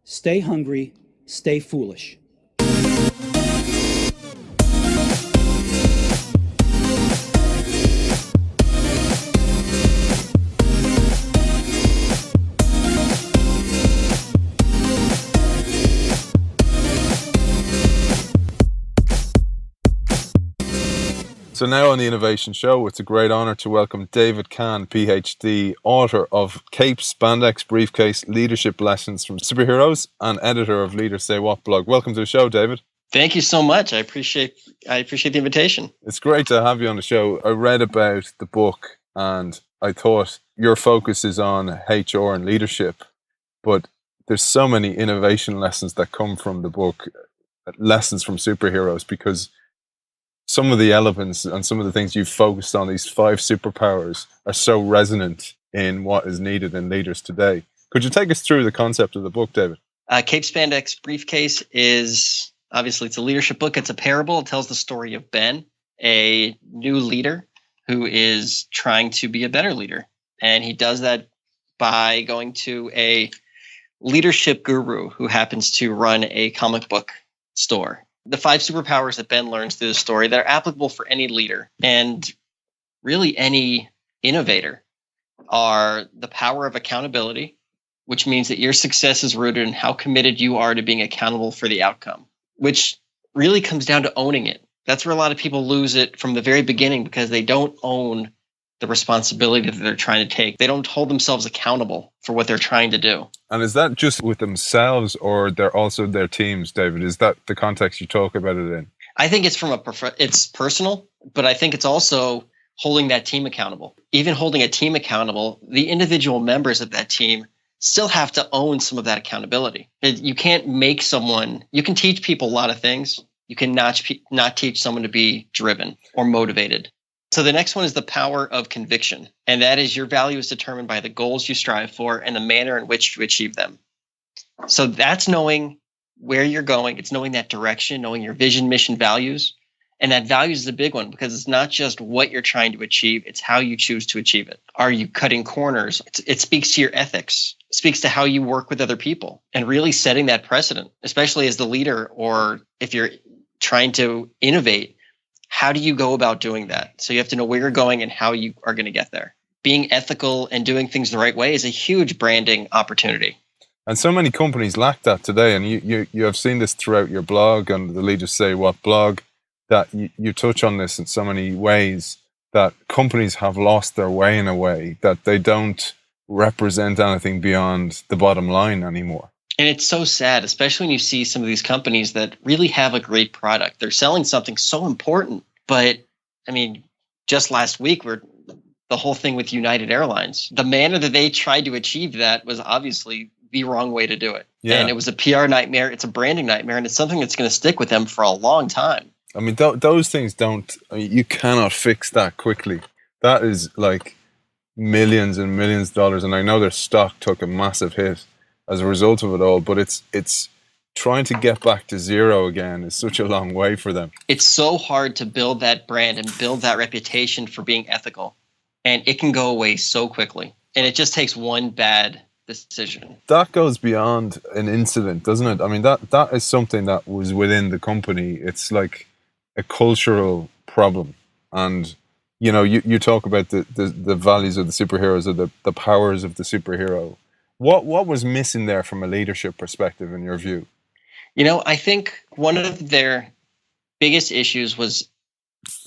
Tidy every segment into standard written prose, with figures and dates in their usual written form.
Stay hungry, stay foolish. So now on the Innovation Show, it's a great honor to welcome David Kahn, PhD, author of Cape, Spandex, Briefcase, Leadership Lessons from Superheroes, and editor of Leadersayswhat blog. Welcome to the show, David. Thank you so much. I appreciate the invitation. It's great to have you on the show. I read about the book and I thought your focus is on HR and leadership, but there's so many innovation lessons that come from the book, lessons from superheroes, because some of the elements and some of the things you've focused on, these 5 superpowers, are so resonant in what is needed in leaders today. Could you take us through the concept of the book, David? Cape, Spandex, Briefcase is, obviously, it's a leadership book. It's a parable. It tells the story of Ben, a new leader who is trying to be a better leader. And he does that by going to a leadership guru who happens to run a comic book store. The 5 superpowers that Ben learns through the story that are applicable for any leader and really any innovator are the power of accountability, which means that your success is rooted in how committed you are to being accountable for the outcome, which really comes down to owning it. That's where a lot of people lose it from the very beginning because they don't own the responsibility that they're trying to take. They don't hold themselves accountable for what they're trying to do. And is that just with themselves or they're also their teams, David? Is that the context you talk about it in? I think it's it's personal, but I think it's also holding that team accountable. Even holding a team accountable, the individual members of that team still have to own some of that accountability. You can't make someone, you can teach people a lot of things. You can not teach someone to be driven or motivated. So the next one is the power of conviction. And that is your value is determined by the goals you strive for and the manner in which you achieve them. So that's knowing where you're going. It's knowing that direction, knowing your vision, mission, values. And that values is the big one because it's not just what you're trying to achieve. It's how you choose to achieve it. Are you cutting corners? It speaks to your ethics. It speaks to how you work with other people and really setting that precedent, especially as the leader or if you're trying to innovate. How do you go about doing that? So you have to know where you're going and how you are going to get there. Being ethical and doing things the right way is a huge branding opportunity. And so many companies lack that today. And you have seen this throughout your blog and the Leadersayswhat blog, that you touch on this in so many ways, that companies have lost their way in a way, that they don't represent anything beyond the bottom line anymore. And it's so sad, especially when you see some of these companies that really have a great product. They're selling something so important. But, I mean, just last week, the whole thing with United Airlines, the manner that they tried to achieve that was obviously the wrong way to do it. Yeah. And it was a PR nightmare. It's a branding nightmare. And it's something that's going to stick with them for a long time. I mean, those things you cannot fix that quickly. That is like millions and millions of dollars. And I know their stock took a massive hit as a result of it all, but it's trying to get back to zero again is such a long way for them. It's so hard to build that brand and build that reputation for being ethical, and it can go away so quickly. And it just takes one bad decision. That goes beyond an incident, doesn't it? I mean, that is something that was within the company. It's like a cultural problem. And, you know, you talk about the values of the superheroes or the powers of the superhero. What was missing there from a leadership perspective, in your view? You know, I think one of their biggest issues was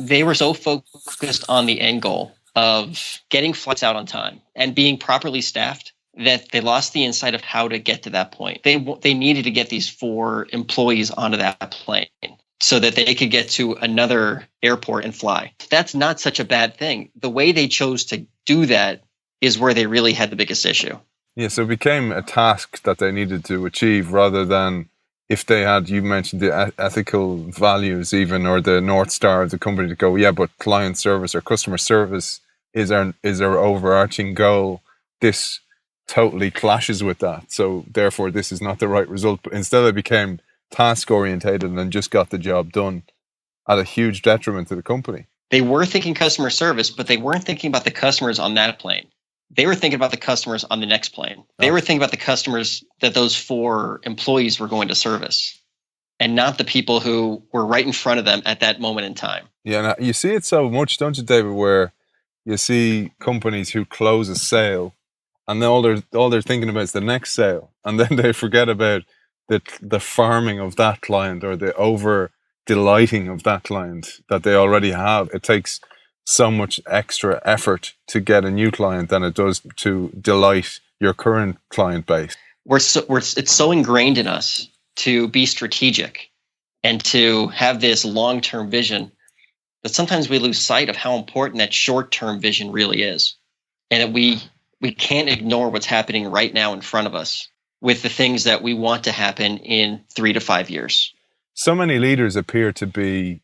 they were so focused on the end goal of getting flights out on time and being properly staffed that they lost the insight of how to get to that point. They needed to get these 4 employees onto that plane so that they could get to another airport and fly. That's not such a bad thing. The way they chose to do that is where they really had the biggest issue. Yeah, so it became a task that they needed to achieve rather than if they had, you mentioned the ethical values even, or the North Star of the company to go, yeah, but client service or customer service is our overarching goal. This totally clashes with that. So therefore, this is not the right result. But instead, it became task orientated and just got the job done at a huge detriment to the company. They were thinking customer service, but they weren't thinking about the customers on that plane. They were thinking about the customers on the next plane. They were thinking about the customers that those 4 employees were going to service, and not the people who were right in front of them at that moment in time. Yeah, and you see it so much, don't you, David, where you see companies who close a sale and then all they're thinking about is the next sale, and then they forget about the farming of that client or the over delighting of that client that they already have. It takes so much extra effort to get a new client than it does to delight your current client base. It's so ingrained in us to be strategic and to have this long-term vision that sometimes we lose sight of how important that short-term vision really is, and that we can't ignore what's happening right now in front of us with the things that we want to happen in 3 to 5 years. So many leaders appear to be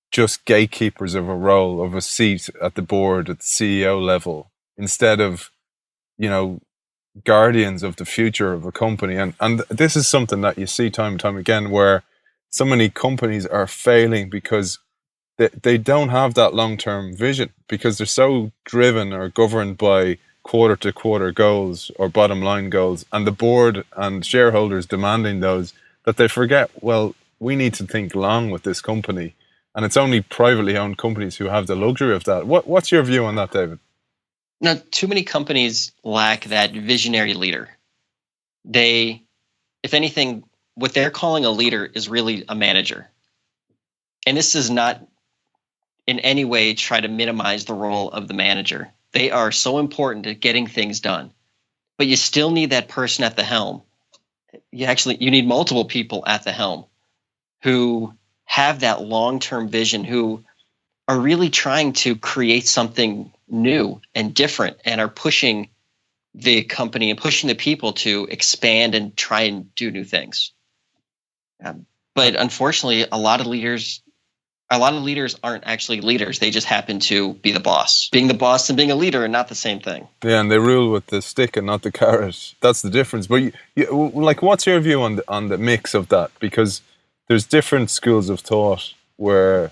just gatekeepers of a role, of a seat at the board, at the CEO level, instead of, guardians of the future of a company. And this is something that you see time and time again, where so many companies are failing because they don't have that long-term vision, because they're so driven or governed by quarter-to-quarter goals or bottom line goals, and the board and shareholders demanding those, that they forget, well, we need to think long with this company. And it's only privately owned companies who have the luxury of that. What's your view on that, David? Now, too many companies lack that visionary leader. They, if anything, what they're calling a leader is really a manager. And this does not in any way try to minimize the role of the manager. They are so important at getting things done. But you still need that person at the helm. You need multiple people at the helm who have that long-term vision, who are really trying to create something new and different, and are pushing the company and pushing the people to expand and try and do new things. But unfortunately, a lot of leaders aren't actually leaders. They just happen to be the boss. Being the boss and being a leader are not the same thing. Yeah, and they rule with the stick and not the carrot. That's the difference. But what's your view on the mix of that? Because there's different schools of thought where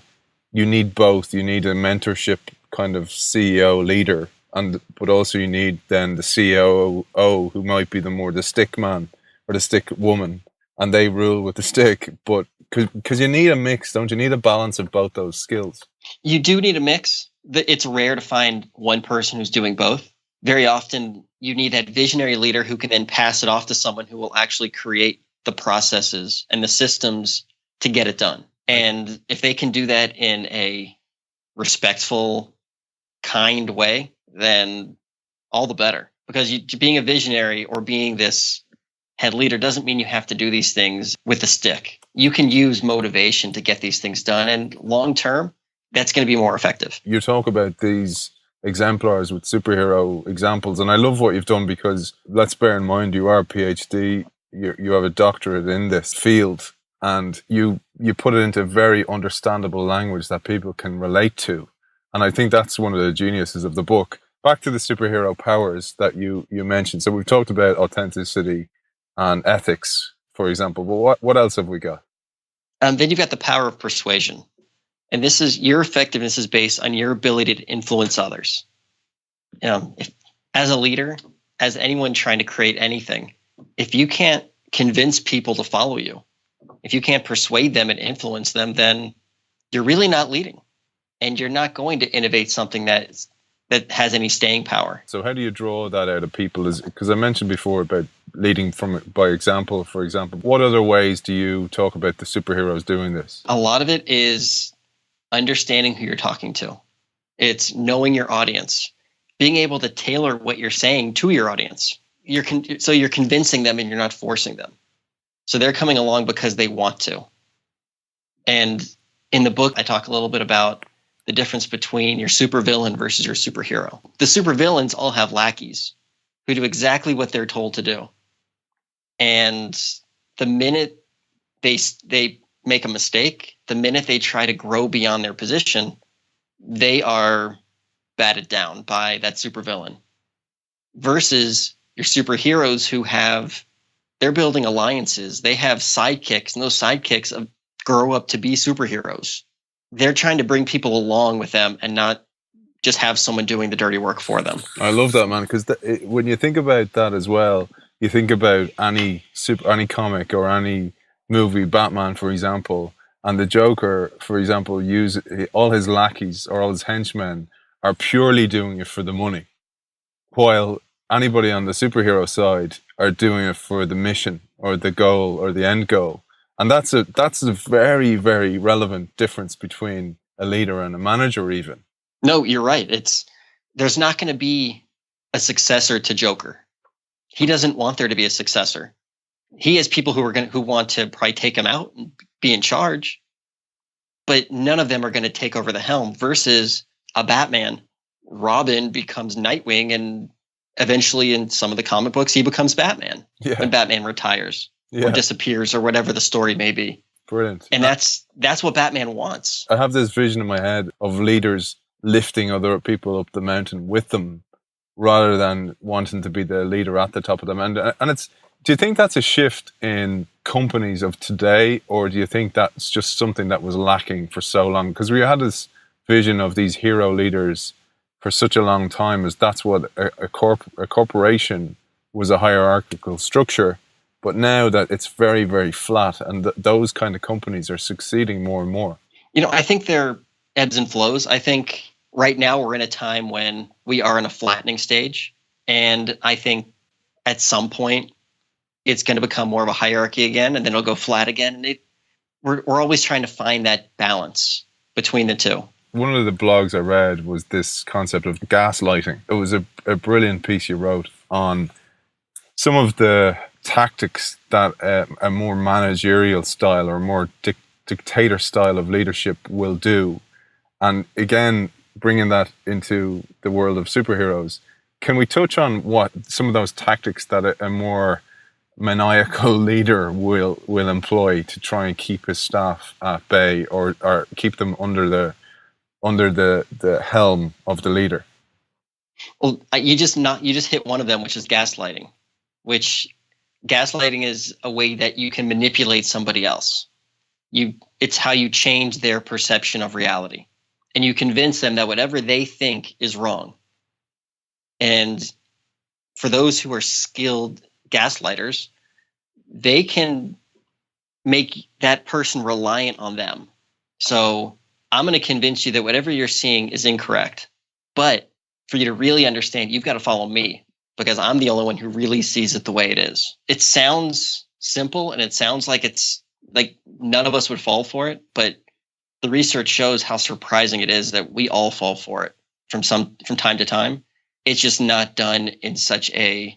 you need both. You need a mentorship kind of CEO leader, but also you need then the COO who might be the stick man or the stick woman, and they rule with the stick. But because you need a mix, don't you? Need a balance of both those skills. You do need a mix. It's rare to find one person who's doing both. Very often you need that visionary leader who can then pass it off to someone who will actually create the processes and the systems to get it done. And if they can do that in a respectful, kind way, then all the better. Because being a visionary or being this head leader doesn't mean you have to do these things with a stick. You can use motivation to get these things done. And long term, that's going to be more effective. You talk about these exemplars with superhero examples. And I love what you've done, because let's bear in mind, you are a PhD, you have a doctorate in this field, and you put it into very understandable language that people can relate to. And I think that's one of the geniuses of the book. Back to the superhero powers that you mentioned. So we've talked about authenticity and ethics, for example. But what else have we got? Then you've got the power of persuasion. And this is your effectiveness is based on your ability to influence others. As a leader, as anyone trying to create anything, if you can't convince people to follow you, if you can't persuade them and influence them, then you're really not leading. And you're not going to innovate something that has any staying power. So how do you draw that out of people? Because I mentioned before about leading by example, for example. What other ways do you talk about the superheroes doing this? A lot of it is understanding who you're talking to. It's knowing your audience, being able to tailor what you're saying to your audience. So you're convincing them and you're not forcing them. So they're coming along because they want to. And in the book, I talk a little bit about the difference between your supervillain versus your superhero. The supervillains all have lackeys who do exactly what they're told to do. And the minute they make a mistake, the minute they try to grow beyond their position, they are batted down by that supervillain. Versus your superheroes who they're building alliances. They have sidekicks, and those sidekicks grow up to be superheroes. They're trying to bring people along with them and not just have someone doing the dirty work for them. I love that, man, because when you think about that as well, you think about any comic or any movie, Batman, for example, and the Joker, for example, use all his lackeys or all his henchmen are purely doing it for the money, while anybody on the superhero side are doing it for the mission or the goal or the end goal. And that's a very, very relevant difference between a leader and a manager even. No, you're right. There's not going to be a successor to Joker. He doesn't want there to be a successor. He has people who want to probably take him out and be in charge, but none of them are going to take over the helm. Versus a Batman, Robin becomes Nightwing, and eventually in some of the comic books he becomes Batman when Batman retires or disappears or whatever the story may be. Brilliant. And that's what Batman wants. I have this vision in my head of leaders lifting other people up the mountain with them, rather than wanting to be the leader at the top of them. And do you think that's a shift in companies of today, or do you think that's just something that was lacking for so long? Because we had this vision of these hero leaders for such a long time, as that's what a corporation was, a hierarchical structure. But now that it's very, very flat, and those kind of companies are succeeding more and more. I think they're ebbs and flows. I think right now we're in a time when we are in a flattening stage. And I think at some point it's going to become more of a hierarchy again, and then it'll go flat again. And we're always trying to find that balance between the two. One of the blogs I read was this concept of gaslighting. It was a brilliant piece you wrote on some of the tactics that a more managerial style or more dictator style of leadership will do. And again, bringing that into the world of superheroes, can we touch on what some of those tactics that a more maniacal leader will employ to try and keep his staff at bay, or keep them under the helm of the leader? Well, you just hit one of them, which is gaslighting. Which gaslighting is a way that you can manipulate somebody else. It's how you change their perception of reality. And you convince them that whatever they think is wrong. And for those who are skilled gaslighters, they can make that person reliant on them. So I'm going to convince you that whatever you're seeing is incorrect. But for you to really understand, you've got to follow me, because I'm the only one who really sees it the way it is. It sounds simple, and it sounds like it's like none of us would fall for it, but the research shows how surprising it is that we all fall for it from time to time. It's just not done in such a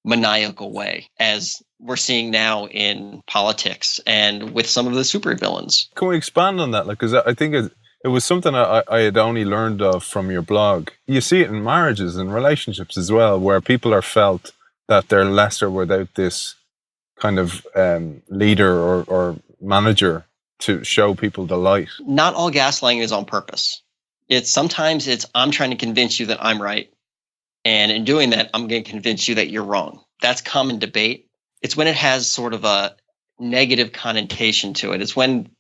maniacal way as we're seeing now in politics and with some of the supervillains. Can we expand on that? Because I think it was something I had only learned of from your blog. You see it in marriages and relationships as well, where people are felt that they're lesser without this kind of leader or manager to show people the light. Not all gaslighting is on purpose. Sometimes I'm trying to convince you that I'm right. And in doing that, I'm going to convince you that you're wrong. That's common debate. It's when it has sort of a negative connotation to it. It's when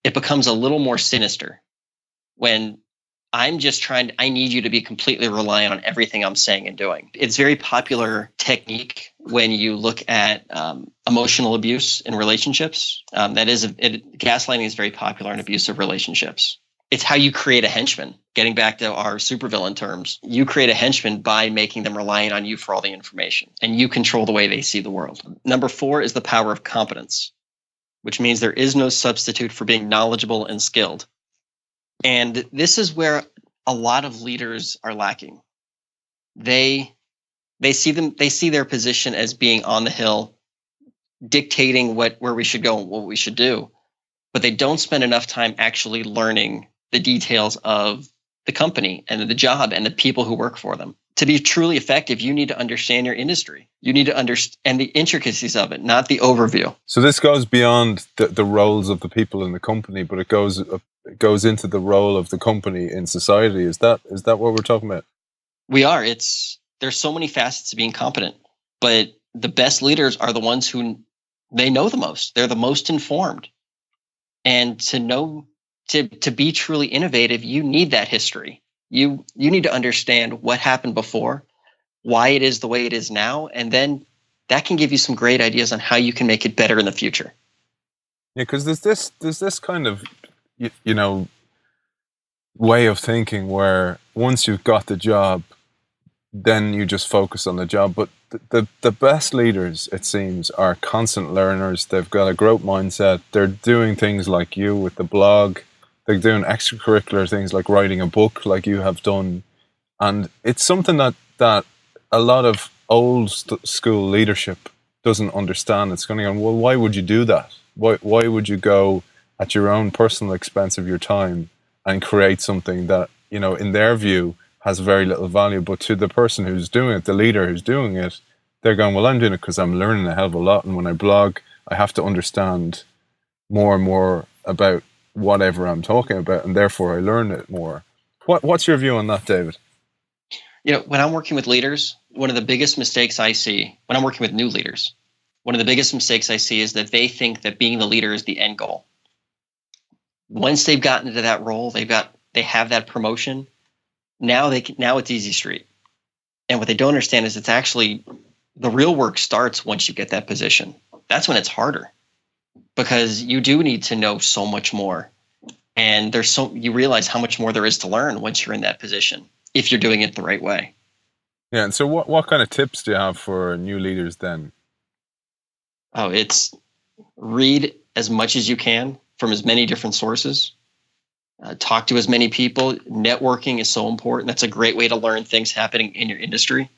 it becomes a little more sinister. When I'm just I need you to be completely reliant on everything I'm saying and doing. It's very popular technique when you look at emotional abuse in relationships. Gaslighting is very popular in abusive relationships. It's how you create a henchman. Getting back to our supervillain terms, you create a henchman by making them reliant on you for all the information, and you control the way they see the world. Number 4 is the power of competence, which means there is no substitute for being knowledgeable and skilled. And this is where a lot of leaders are lacking. They see their position as being on the hill, dictating where we should go and what we should do, but they don't spend enough time actually learning the details of the company and the job and the people who work for them. To be truly effective, you need to understand your industry. You need to understand the intricacies of it, not the overview. So this goes beyond the roles of the people in the company, but it goes into the role of the company in society. Is that what we're talking about? We are. There's so many facets to being competent, but the best leaders are the ones who they know the most. They're the most informed. And to be truly innovative, you need that history. You need to understand what happened before, why it is the way it is now, and then that can give you some great ideas on how you can make it better in the future. Yeah, because there's this kind of way of thinking where once you've got the job, then you just focus on the job. But the best leaders, it seems, are constant learners. They've got a growth mindset. They're doing things like you with the blog. They're doing extracurricular things like writing a book like you have done. And it's something that a lot of old school leadership doesn't understand. It's going to go, well, why would you do that? Why would you go at your own personal expense of your time and create something that, in their view, has very little value, but to the person who's doing it, the leader who's doing it, they're going, well, I'm doing it because I'm learning a hell of a lot. And when I blog, I have to understand more and more about whatever I'm talking about, and therefore I learn it more. What's your view on that, David? When I'm working with leaders, one of the biggest mistakes I see when I'm working with new leaders, one of the biggest mistakes I see is that they think that being the leader is the end goal. Once they've gotten into that role, they have that promotion. Now it's easy street. And what they don't understand is it's actually the real work starts once you get that position. That's when it's harder, because you do need to know so much more. And you realize how much more there is to learn once you're in that position, if you're doing it the right way. Yeah. And so what kind of tips do you have for new leaders then? Oh, it's read as much as you can from as many different sources. Talk to as many people. Networking is so important. That's a great way to learn things happening in your industry.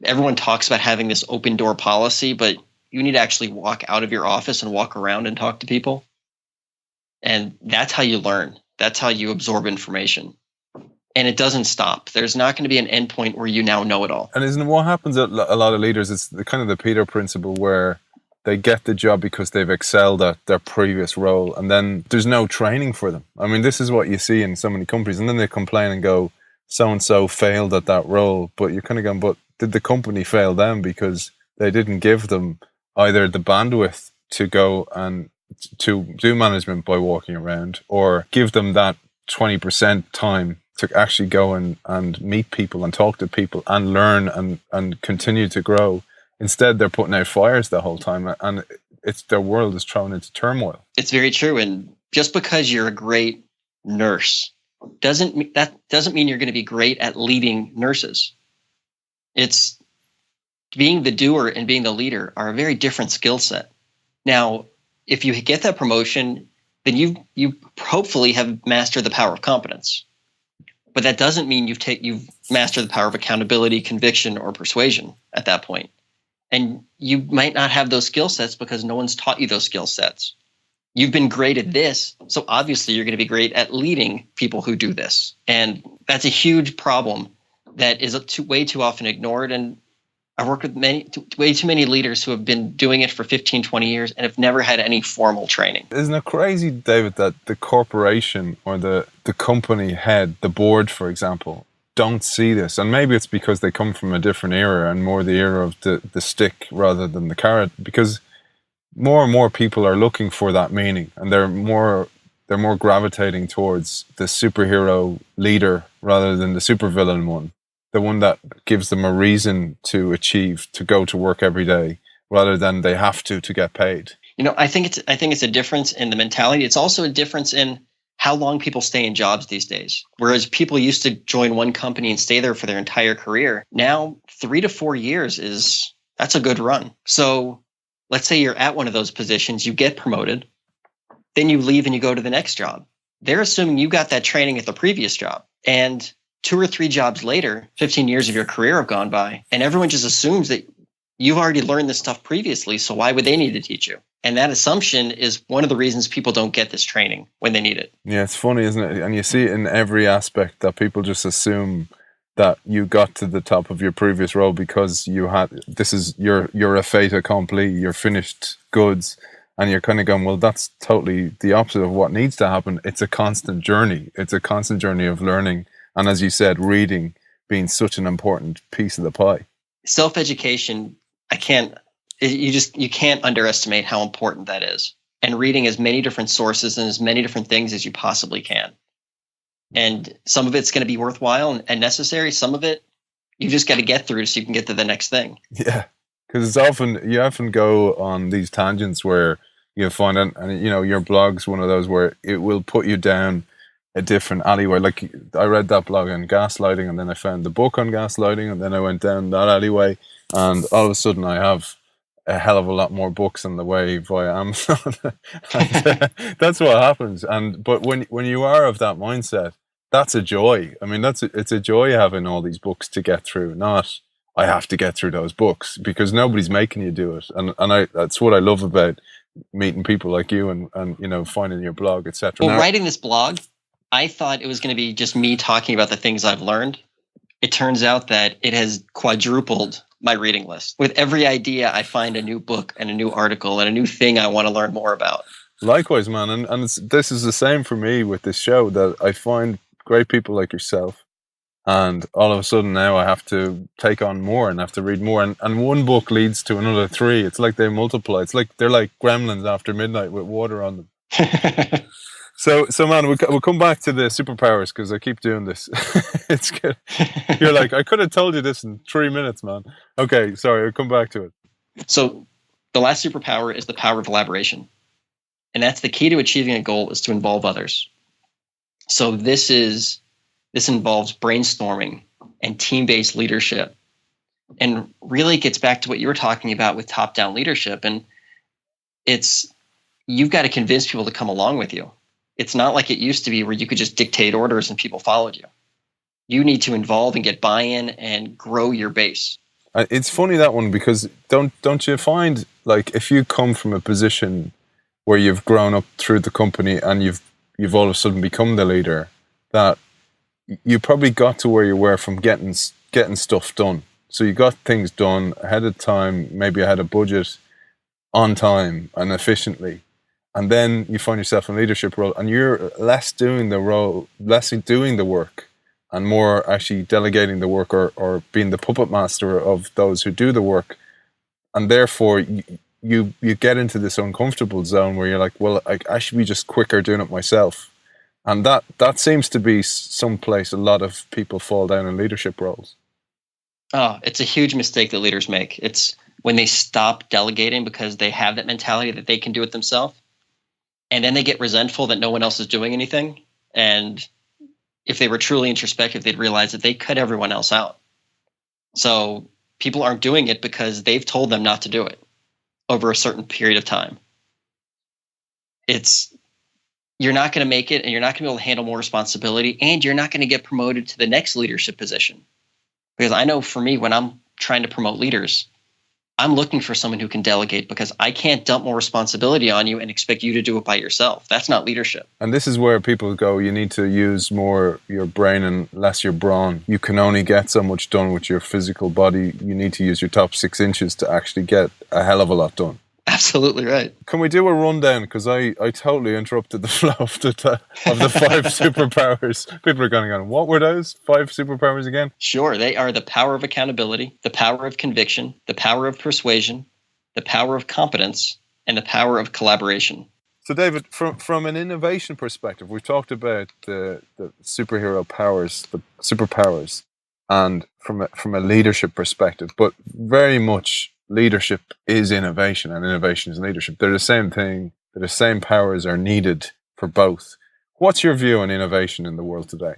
Everyone talks about having this open door policy, but you need to actually walk out of your office and walk around and talk to people. And that's how you learn. That's how you absorb information. And it doesn't stop. There's not going to be an endpoint where you now know it all. And isn't what happens at a lot of leaders, it's the Peter principle, where they get the job because they've excelled at their previous role, and then there's no training for them. I mean, this is what you see in so many companies, and then they complain and go, so-and-so failed at that role. But you're kind of going, but did the company fail them because they didn't give them either the bandwidth to go and to do management by walking around, or give them that 20% time to actually go and meet people and talk to people and learn and continue to grow. Instead, they're putting out fires the whole time, and their world is thrown into turmoil. It's very true. And just because you're a great nurse doesn't mean you're going to be great at leading nurses. It's being the doer and being the leader are a very different skill set. Now, if you get that promotion, then you hopefully have mastered the power of competence. But that doesn't mean you've mastered the power of accountability, conviction, or persuasion at that point. And you might not have those skill sets because no one's taught you those skill sets. You've been great at this, so obviously you're going to be great at leading people who do this. And that's a huge problem that is way too often ignored. And I've worked with way too many leaders who have been doing it for 15, 20 years and have never had any formal training. Isn't it crazy, David, that the corporation or the company head, the board, for example, don't see this? And maybe it's because they come from a different era and more the era of the stick rather than the carrot, because more and more people are looking for that meaning, and they're more gravitating towards the superhero leader rather than the supervillain one. The one that gives them a reason to achieve, to go to work every day, rather than they have to get paid. I think it's a difference in the mentality. It's also a difference in how long people stay in jobs these days. Whereas people used to join one company and stay there for their entire career. Now, 3 to 4 years that's a good run. So let's say you're at one of those positions, you get promoted, then you leave and you go to the next job. They're assuming you got that training at the previous job. And 2 or 3 jobs later, 15 years of your career have gone by, and everyone just assumes that you've already learned this stuff previously, so why would they need to teach you? And that assumption is one of the reasons people don't get this training when they need it. Yeah, it's funny, isn't it? And you see it in every aspect, that people just assume that you got to the top of your previous role because you're a fait accompli, you're finished goods, and you're kind of going, well, that's totally the opposite of what needs to happen. It's a constant journey. It's a constant journey of learning. And as you said, reading being such an important piece of the pie. Self-education, you can't underestimate how important that is. And reading as many different sources and as many different things as you possibly can. And some of it's going to be worthwhile and necessary. Some of it, you just got to get through so you can get to the next thing. Yeah. Because you often go on these tangents where you find it, and your blog's one of those where it will put you down a different alleyway. Like I read that blog on gaslighting, and then I found the book on gaslighting, and then I went down that alleyway, and all of a sudden I have a hell of a lot more books on the way via Amazon. And, that's what happens. But when you are of that mindset, that's a joy. I mean, it's a joy having all these books to get through. Not I have to get through those books, because nobody's making you do it. And that's what I love about meeting people like you and finding your blog, etc. Well, writing this blog, I thought it was going to be just me talking about the things I've learned. It turns out that it has quadrupled my reading list. With every idea, I find a new book and a new article and a new thing I want to learn more about. Likewise, man. And this is the same for me with this show, that I find great people like yourself, and all of a sudden now I have to take on more and have to read more. And one book leads to another 3. It's like they multiply. It's like they're like gremlins after midnight with water on them. So man, we'll come back to the superpowers, because I keep doing this. It's good. You're like, I could have told you this in 3 minutes, man. Okay, sorry, I'll come back to it. So the last superpower is the power of elaboration. And that's the key to achieving a goal, is to involve others. So this involves brainstorming and team-based leadership, and really gets back to what you were talking about with top-down leadership. And you've got to convince people to come along with you. It's not like it used to be where you could just dictate orders and people followed you. You need to involve and get buy-in and grow your base. It's funny, that one, because don't you find, like, if you come from a position where you've grown up through the company and you've all of a sudden become the leader, that you probably got to where you were from getting stuff done. So you got things done ahead of time, maybe ahead of budget, on time and efficiently. And then you find yourself in a leadership role, and you're less doing the work, and more actually delegating the work, or being the puppet master of those who do the work. And therefore you get into this uncomfortable zone where you're like, well, I should be just quicker doing it myself. And that seems to be some place a lot of people fall down in leadership roles. Oh, it's a huge mistake that leaders make. It's when they stop delegating because they have that mentality that they can do it themselves. And then they get resentful that no one else is doing anything. And if they were truly introspective, they'd realize that they cut everyone else out. So people aren't doing it because they've told them not to do it over a certain period of time. You're not going to make it, and you're not going to be able to handle more responsibility, and you're not going to get promoted to the next leadership position. Because I know for me, when I'm trying to promote leaders, I'm looking for someone who can delegate, because I can't dump more responsibility on you and expect you to do it by yourself. That's not leadership. And this is where people go, you need to use more your brain and less your brawn. You can only get so much done with your physical body. You need to use your top 6 inches to actually get a hell of a lot done. Absolutely right. Can we do a rundown? Because I totally interrupted the flow of the 5 superpowers. People are going on, what were those 5 superpowers again? Sure. They are the power of accountability, the power of conviction, the power of persuasion, the power of competence, and the power of collaboration. So David, from an innovation perspective, we've talked about the superhero powers, the superpowers, and from a leadership perspective, but very much leadership is innovation and innovation is leadership. They're the same thing. The same powers are needed for both. What's your view on innovation in the world today?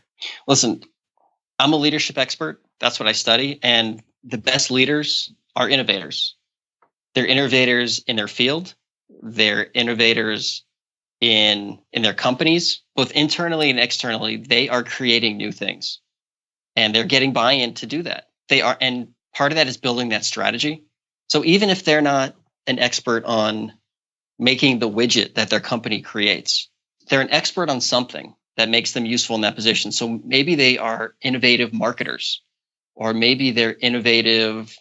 Listen, I'm a leadership expert. That's what I study. And the best leaders are innovators. They're innovators in their field. They're innovators in their companies, both internally and externally. They are creating new things, and they're getting buy-in to do that. And part of that is building that strategy. So even if they're not an expert on making the widget that their company creates, they're an expert on something that makes them useful in that position. So maybe they are innovative marketers, or maybe they're innovative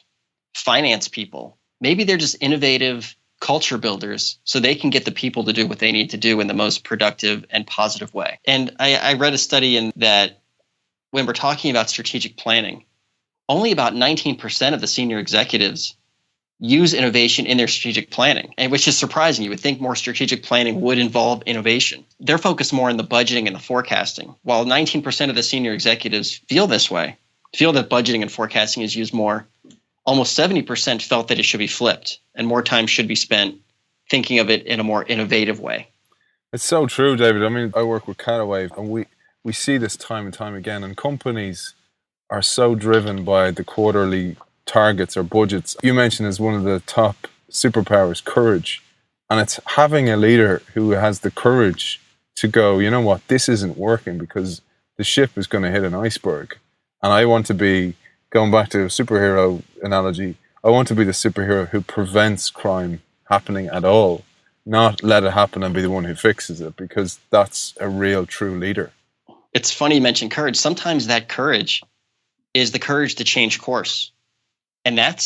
finance people. Maybe they're just innovative culture builders, so they can get the people to do what they need to do in the most productive and positive way. And I read a study in that when we're talking about strategic planning, only about 19% of the senior executives use innovation in their strategic planning, and which is surprising. You would think more strategic planning would involve innovation. They're focused more on the budgeting and the forecasting. While 19% of the senior executives feel this way, feel that budgeting and forecasting is used more, almost 70% felt that it should be flipped and more time should be spent thinking of it in a more innovative way. It's so true, David. I mean, I work with Cataway, and we see this time and time again, and companies are so driven by the quarterly targets or budgets. You mentioned as one of the top superpowers, courage. And it's having a leader who has the courage to go, you know what, this isn't working because the ship is going to hit an iceberg. And I want to be, going back to a superhero analogy, I want to be the superhero who prevents crime happening at all, not let it happen and be the one who fixes it, because that's a real, true leader. It's funny you mention courage. Sometimes that courage is the courage to change course. And that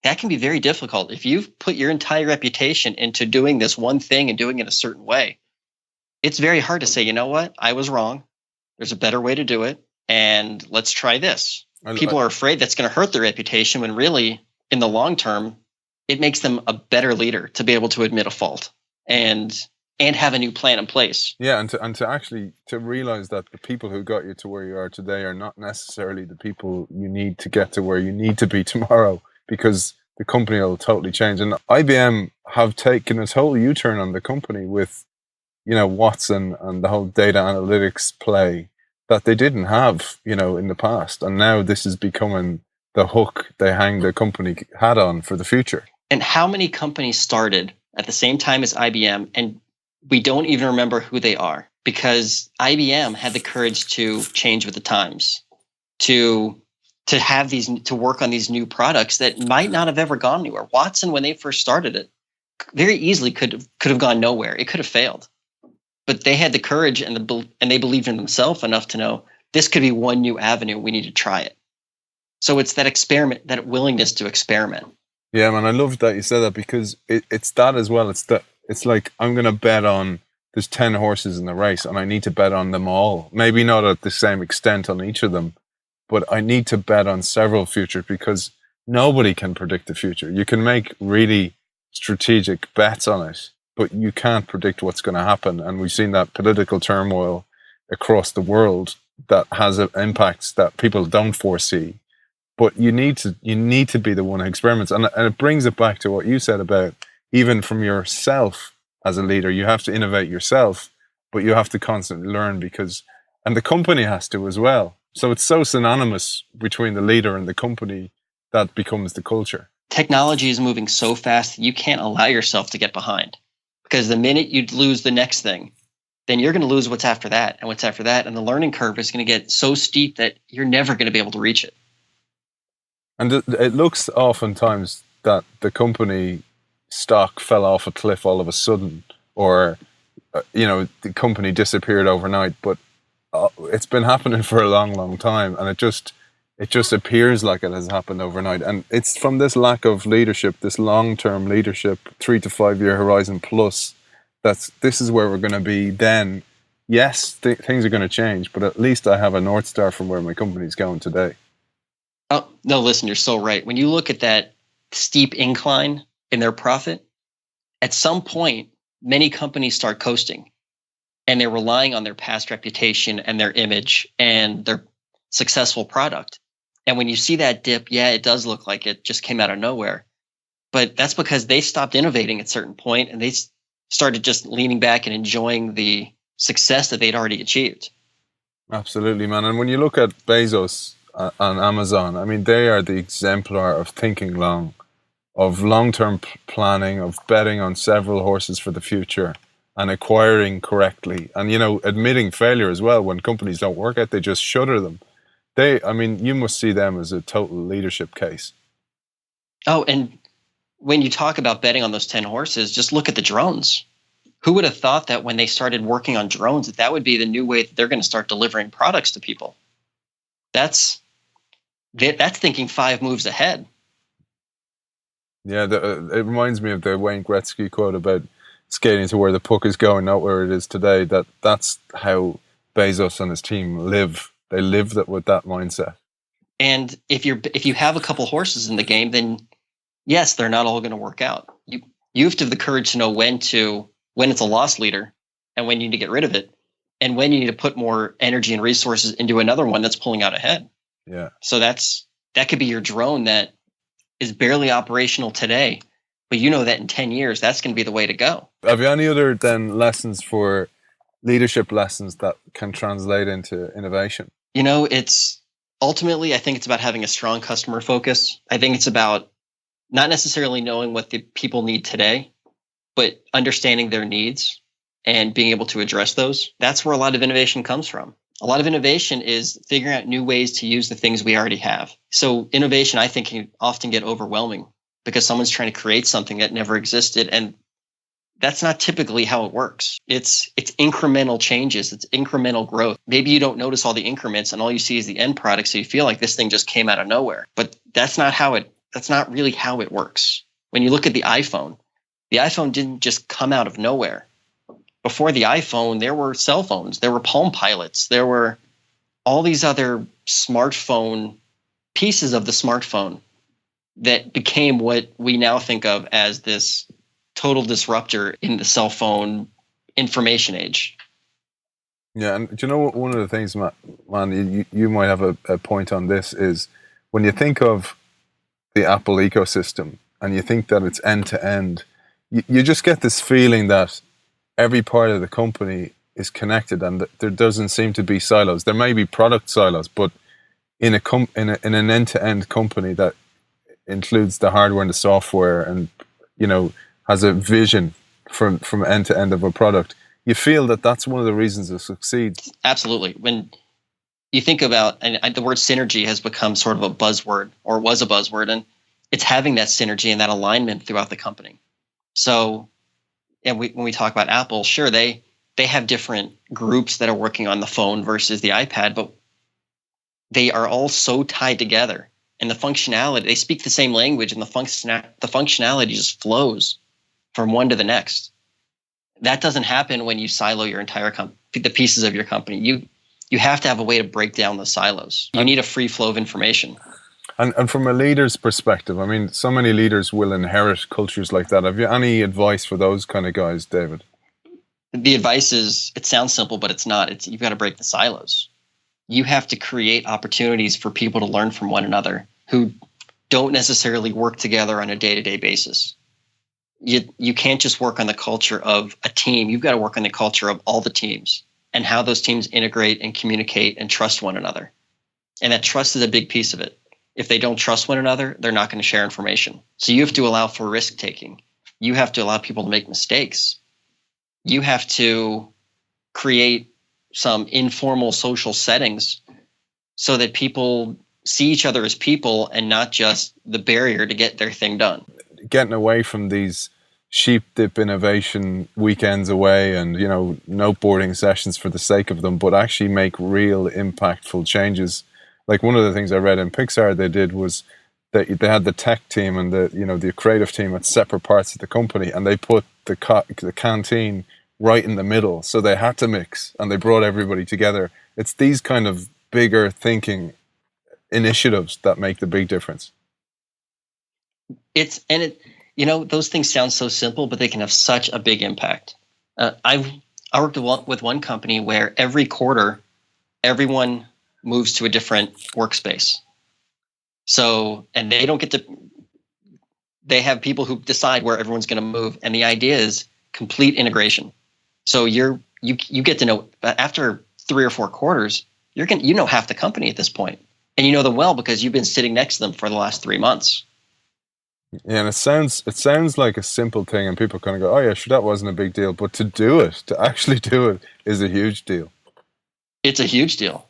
can be very difficult. If you've put your entire reputation into doing this one thing and doing it a certain way, it's very hard to say, you know what, I was wrong. There's a better way to do it. And let's try this. People are afraid that's going to hurt their reputation when really, in the long term, it makes them a better leader to be able to admit a fault and have a new plan in place. Yeah, and to actually realize that the people who got you to where you are today are not necessarily the people you need to get to where you need to be tomorrow, because the company will totally change. And IBM have taken a total U-turn on the company with, you know, Watson and the whole data analytics play that they didn't have, you know, in the past. And now this is becoming the hook they hang the company hat on for the future. And how many companies started at the same time as IBM and we don't even remember who they are, because IBM had the courage to change with the times, to have to work on these new products that might not have ever gone anywhere. Watson, when they first started it, very easily could have gone nowhere. It could have failed, but they had the courage and they believed in themselves enough to know this could be one new avenue. We need to try it. So it's that experiment, that willingness to experiment. Yeah, man, I love that you said that, because it's that as well. It's like, I'm going to bet on, there's 10 horses in the race and I need to bet on them all. Maybe not at the same extent on each of them, but I need to bet on several futures, because nobody can predict the future. You can make really strategic bets on it, but you can't predict what's going to happen. And we've seen that political turmoil across the world that has impacts that people don't foresee. But you need to be the one who experiments. And it brings it back to what you said about, even from yourself as a leader, you have to innovate yourself, but you have to constantly learn, and the company has to as well. So it's so synonymous between the leader and the company that becomes the culture. Technology is moving so fast that you can't allow yourself to get behind, because the minute you lose the next thing, then you're going to lose what's after that and what's after that. And the learning curve is going to get so steep that you're never going to be able to reach it. And it looks oftentimes that the company stock fell off a cliff all of a sudden, or the company disappeared overnight, but it's been happening for a long time, and it just appears like it has happened overnight. And it's from this lack of leadership, this long-term leadership, 3 to 5 year horizon plus, this is where we're going to be then. Yes, things are going to change, but at least I have a North Star from where my company's going today. Oh, no, listen, you're so right. When you look at that steep incline in their profit, at some point, many companies start coasting, and they're relying on their past reputation and their image and their successful product. And when you see that dip, yeah, it does look like it just came out of nowhere. But that's because they stopped innovating at a certain point, and they started just leaning back and enjoying the success that they'd already achieved. Absolutely, man. And when you look at Bezos on Amazon, I mean, they are the exemplar of thinking long, of long-term planning, of betting on several horses for the future and acquiring correctly, and, admitting failure as well. When companies don't work out, they just shutter them. You must see them as a total leadership case. Oh, and when you talk about betting on those 10 horses, just look at the drones. Who would have thought that when they started working on drones, that would be the new way that they're going to start delivering products to people? That's thinking 5 moves ahead. Yeah, it reminds me of the Wayne Gretzky quote about skating to where the puck is going, not where it is today. That's how Bezos and his team live. They live with that mindset. And if you have a couple horses in the game, then yes, they're not all going to work out. You have to have the courage to know when it's a lost leader and when you need to get rid of it and when you need to put more energy and resources into another one that's pulling out ahead. Yeah. So that could be your drone that is barely operational today, but you know that in 10 years, that's going to be the way to go. Have you any other then lessons for leadership lessons that can translate into innovation? It's ultimately, I think it's about having a strong customer focus. I think it's about not necessarily knowing what the people need today, but understanding their needs and being able to address those. That's where a lot of innovation comes from. A lot of innovation is figuring out new ways to use the things we already have. So innovation, I think, can often get overwhelming because someone's trying to create something that never existed. And that's not typically how it works. It's incremental changes. It's incremental growth. Maybe you don't notice all the increments and all you see is the end product. So you feel like this thing just came out of nowhere, but that's not really how it works. When you look at the iPhone didn't just come out of nowhere. Before the iPhone, there were cell phones, there were Palm Pilots, there were all these other smartphone pieces of the smartphone that became what we now think of as this total disruptor in the cell phone information age. Yeah, and do you know what, one of the things, man, you might have a point on this, is when you think of the Apple ecosystem and you think that it's end to end, you just get this feeling that every part of the company is connected and that there doesn't seem to be silos. There may be product silos, but in an end-to-end company that includes the hardware and the software and, has a vision from end to end of a product, you feel that that's one of the reasons it succeeds. Absolutely. When you think about, and the word synergy has become sort of a buzzword, or was a buzzword, and it's having that synergy and that alignment throughout the company. So, and when we talk about Apple, sure, they have different groups that are working on the phone versus the iPad, but they are all so tied together. And the functionality, they speak the same language, and the functionality just flows from one to the next. That doesn't happen when you silo your entire the pieces of your company. You have to have a way to break down the silos. You need a free flow of information. And from a leader's perspective, I mean, so many leaders will inherit cultures like that. Have you any advice for those kind of guys, David? The advice is, it sounds simple, but it's not. You've got to break the silos. You have to create opportunities for people to learn from one another who don't necessarily work together on a day-to-day basis. You can't just work on the culture of a team. You've got to work on the culture of all the teams and how those teams integrate and communicate and trust one another. And that trust is a big piece of it. If they don't trust one another, they're not going to share information. So you have to allow for risk taking. You have to allow people to make mistakes. You have to create some informal social settings so that people see each other as people and not just the barrier to get their thing done. Getting away from these sheep dip innovation weekends away and, noteboarding sessions for the sake of them, but actually make real impactful changes. Like one of the things I read in Pixar they did was that they had the tech team and the creative team at separate parts of the company, and they put the canteen right in the middle, so they had to mix, and they brought everybody together. It's these kind of bigger thinking initiatives that make the big difference. Those things sound so simple, but they can have such a big impact. I worked with one company where every quarter, everyone moves to a different workspace. So, and they have people who decide where everyone's going to move. And the idea is complete integration. So you get to know, after 3 or 4 quarters, you know half the company at this point. And you know them well because you've been sitting next to them for the last 3 months. Yeah, and it sounds like a simple thing, and people kind of go, "Oh yeah, sure, that wasn't a big deal." But to actually do it, is a huge deal. It's a huge deal.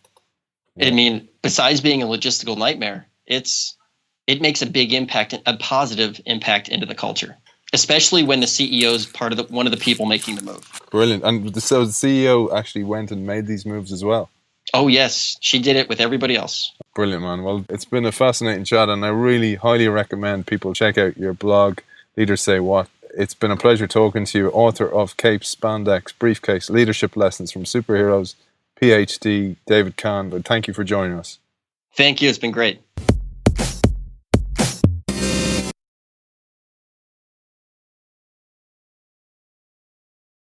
Yeah. I mean, besides being a logistical nightmare, it makes a big impact, a positive impact into the culture, especially when the CEO is one of the people making the move. Brilliant. And so the CEO actually went and made these moves as well. Oh yes, she did it with everybody else. Brilliant, man. Well, it's been a fascinating chat, and I really highly recommend people check out your blog, Leadersayswhat. It's been a pleasure talking to you, author of Cape, Spandex, Briefcase, Leadership Lessons from Superheroes, PhD, David Kahn. But thank you for joining us. Thank you. It's been great.